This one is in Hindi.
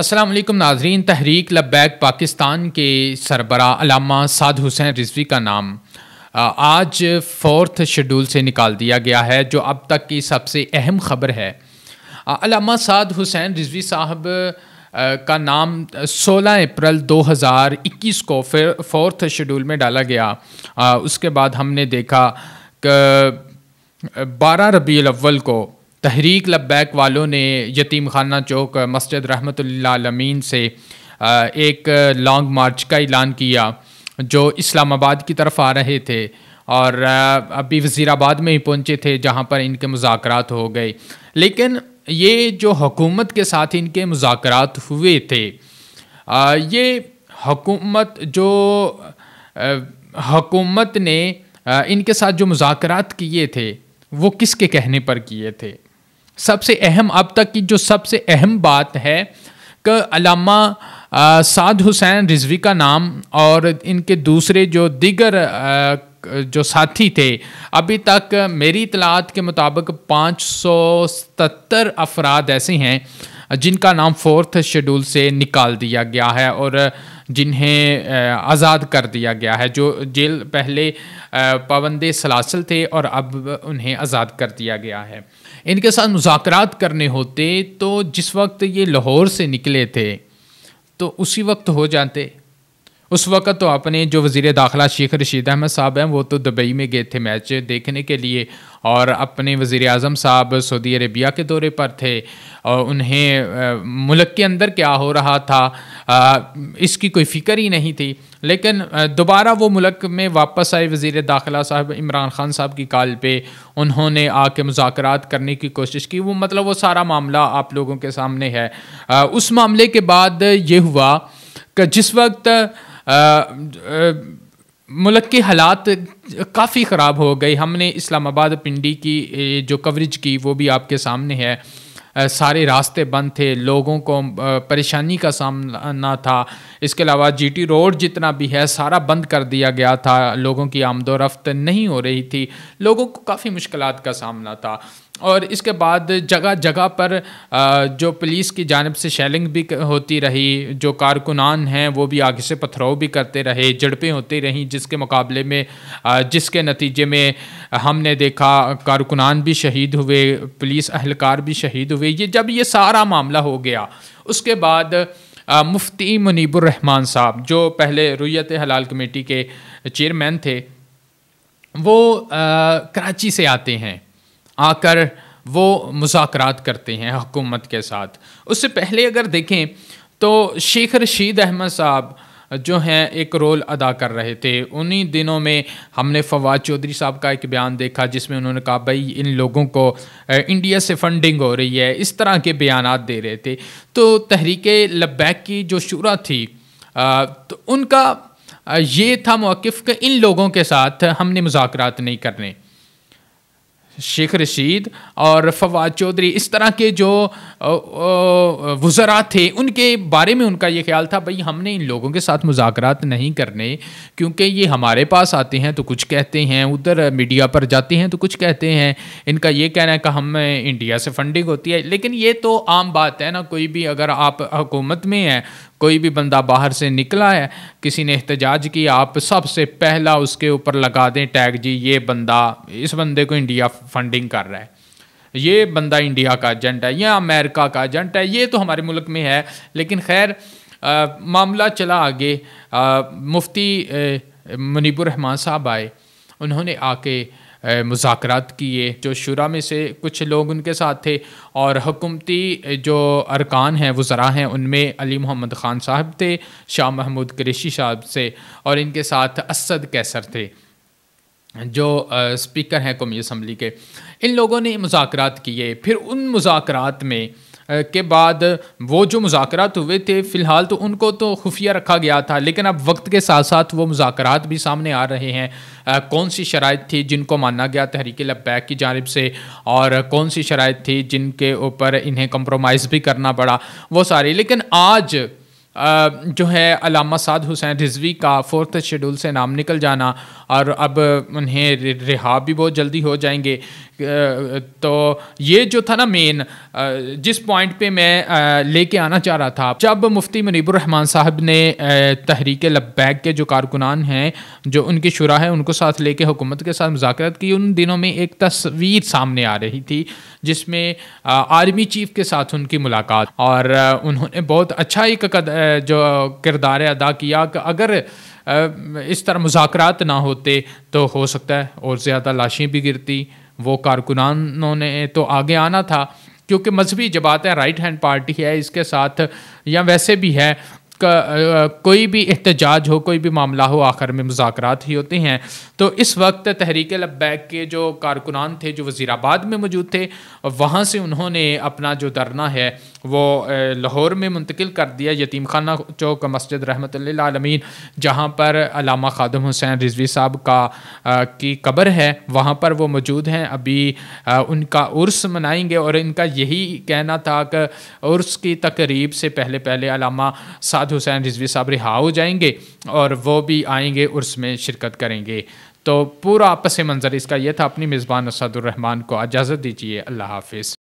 अस्सलाम वालेकुम नाज़रीन। तहरीक लब्बैक पाकिस्तान के सरबरा अल्लामा साद हुसैन रिजवी का नाम आज 4th शेड्यूल से निकाल दिया गया है, जो अब तक की सबसे अहम खबर है। अल्लामा साद हुसैन रिजवी साहब का नाम 16 अप्रैल 2021 को 4th शेड्यूल में डाला गया। उसके बाद हमने देखा कि 12 रबीउल अव्वल को तहरीक लब्बैक वालों ने यतीम खाना चौक मस्जिद रहमतुल्लिल आलमीन से एक लॉन्ग मार्च का ऐलान किया, जो इस्लामाबाद की तरफ आ रहे थे और अभी वज़ीराबाद में ही पहुँचे थे, जहाँ पर इनके मुज़ाकरात हो गए। लेकिन ये जो हुकूमत के साथ इनके मुज़ाकरात हुए थे, ये हुकूमत ने इनके साथ जो मुज़ाकरात किए थे वो किसके कहने पर किए थे। सबसे अहम, अब तक की जो सबसे अहम बात है कि अल्लामा साद हुसैन रिजवी का नाम और इनके दूसरे जो दीगर जो साथी थे, अभी तक मेरी इतलात के मुताबिक 577 अफराद ऐसे हैं जिनका नाम 4th शेड्यूल से निकाल दिया गया है और जिन्हें आज़ाद कर दिया गया है, जो जेल पहले पाबंदे सलासल थे और अब उन्हें आज़ाद कर दिया गया है। इनके साथ मुज़ाकरात करने होते तो जिस वक्त ये लाहौर से निकले थे तो उसी वक्त हो जाते। उस वक्त तो अपने जो वज़ीर दाखिला शेख रशीद अहमद साहब हैं वो तो दुबई में गए थे मैच देखने के लिए, और अपने वज़ीर आज़म साहब सऊदी अरेबिया के दौरे पर थे और उन्हें मुल्क के अंदर क्या हो रहा था इसकी कोई फ़िक्र ही नहीं थी। लेकिन दोबारा वो मुल्क में वापस आए वज़ीर दाखिला साहब इमरान ख़ान साहब की कॉल पे, उन्होंने आके मुज़ाकरात करने की कोशिश की। वो मतलब वो सारा मामला आप लोगों के सामने है। उस मामले के बाद ये हुआ कि जिस वक्त मुल्क के हालात काफ़ी ख़राब हो गए, हमने इस्लामाबाद पिंडी की जो कवरेज की वो भी आपके सामने है। सारे रास्ते बंद थे, लोगों को परेशानी का सामना था। इसके अलावा GT रोड जितना भी है सारा बंद कर दिया गया था, लोगों की आमदोरफ्त नहीं हो रही थी, लोगों को काफ़ी मुश्किलात का सामना था। और इसके बाद जगह जगह पर जो पुलिस की जानिब से शेलिंग भी होती रही, जो कारकुनान हैं वो भी आगे से पथराव भी करते रहे, झड़पें होती रहीं, जिसके मुकाबले में जिसके नतीजे में हमने देखा कारकुनान भी शहीद हुए, पुलिस अहलकार भी शहीद हुए। जब ये सारा मामला हो गया उसके बाद मुफ्ती मुनीबुर रहमान साहब, जो पहले रुयत हलाल कमेटी के चेयरमैन थे, वो कराची से आते हैं, आकर वो मुज़ाकरात करते हैं हुकूमत के साथ। उससे पहले अगर देखें तो शेख रशीद अहमद साहब जो हैं एक रोल अदा कर रहे थे। उन्हीं दिनों में हमने फवाद चौधरी साहब का एक बयान देखा जिसमें उन्होंने कहा भाई इन लोगों को इंडिया से फंडिंग हो रही है, इस तरह के बयानात दे रहे थे। तो तहरीक लब्बैक की जो शुरा थी तो उनका ये था मौक़िफ़ कि इन लोगों के साथ हमने मुज़ाकरात नहीं करने। शेख रशीद और फवाद चौधरी इस तरह के जो वज़रा थे उनके बारे में उनका ये ख्याल था भाई हमने इन लोगों के साथ मुज़ाकरात नहीं करने, क्योंकि ये हमारे पास आते हैं तो कुछ कहते हैं, उधर मीडिया पर जाते हैं तो कुछ कहते हैं। इनका ये कहना है कि हमें इंडिया से फंडिंग होती है, लेकिन ये तो आम बात है ना। कोई भी अगर आप हुकूमत में है, कोई भी बंदा बाहर से निकला है, किसी ने एहतजाज किया, आप सबसे पहला उसके ऊपर लगा दें टैग, जी ये बंदा, इस बंदे को इंडिया फंडिंग कर रहा है, ये बंदा इंडिया का एजेंट है या अमेरिका का एजेंट है। ये तो हमारे मुल्क में है। लेकिन खैर मामला चला आगे। मुफ्ती मुनीबुर रहमान साहब आए, उन्होंने आके मुज़ाकरात किए। जो शुरा में से कुछ लोग उनके साथ थे और हुकूमती जो अरकान हैं वज़रा हैं उनमें अली मोहम्मद ख़ान साहब थे, शाह महमूद कुरैशी साहब से, और इनके साथ असद कैसर थे जो स्पीकर हैं कौमी असम्बली के। इन लोगों ने मुज़ाकरात किए। फिर उन मुज़ाकरात में के बाद वो जो मुज़ाकरात हुए थे फ़िलहाल तो उनको तो खुफिया रखा गया था, लेकिन अब वक्त के साथ साथ वो मुज़ाकरात भी सामने आ रहे हैं। कौन सी शराइत थी जिनको माना गया तहरीक लब्बैक की जानिब से, और कौन सी शराइत थी जिनके ऊपर इन्हें कंप्रोमाइज़ भी करना पड़ा, वो सारी। लेकिन आज जो है अल्लामा साद हुसैन रिजवी का 4th शेड्यूल से नाम निकल जाना और अब उन्हें रिहा भी बहुत जल्दी हो जाएंगे। तो ये जो था ना मेन जिस पॉइंट पे मैं लेके आना चाह रहा था, जब मुफ्ती मुनीबुर रहमान साहब ने तहरीक लब्बैक के जो कारकुनान हैं, जो उनकी शुरा है, उनको साथ लेके हुकूमत के साथ मुज़ाकरात की, उन दिनों में एक तस्वीर सामने आ रही थी जिसमें आर्मी चीफ के साथ उनकी मुलाकात, और उन्होंने बहुत अच्छा एक जो किरदार अदा किया कि अगर इस तरह मुज़ाकरात ना होते तो हो सकता है और ज़्यादा लाशें भी गिरती। वो कारकुनानों ने तो आगे आना था, क्योंकि मजहबी जमात है, राइट हैंड पार्टी है, इसके साथ या वैसे भी है कोई भी एहतजाज हो, कोई भी मामला हो, आखिर में मुज़ाकरात ही होते हैं। तो इस वक्त तहरीक लब्बैक के जो कारकुनान थे जो वज़ीराबाद में मौजूद थे, वहाँ से उन्होंने अपना जो धरना है वो लाहौर में मुंतकिल कर दिया, यतीम खाना चौक मस्जिद रहमतुल्लिल आलमीन, जहाँ पर अल्लामा खादिम हुसैन रिजवी साहब की कब्र है, वहाँ पर वो मौजूद हैं। अभी उनका उर्स मनाएंगे और इनका यही कहना था कि उर्स की तकरीब से पहले पहले अल्लामा साद हुसैन रिजवी साहब रिहा हो जाएंगे और वो भी आएंगे, उर्स में शिरकत करेंगे। तो पूरा पस मंज़र इसका यह था। अपनी मेज़बान असदुर रहमान को इजाज़त दीजिए। अल्लाह हाफिज़।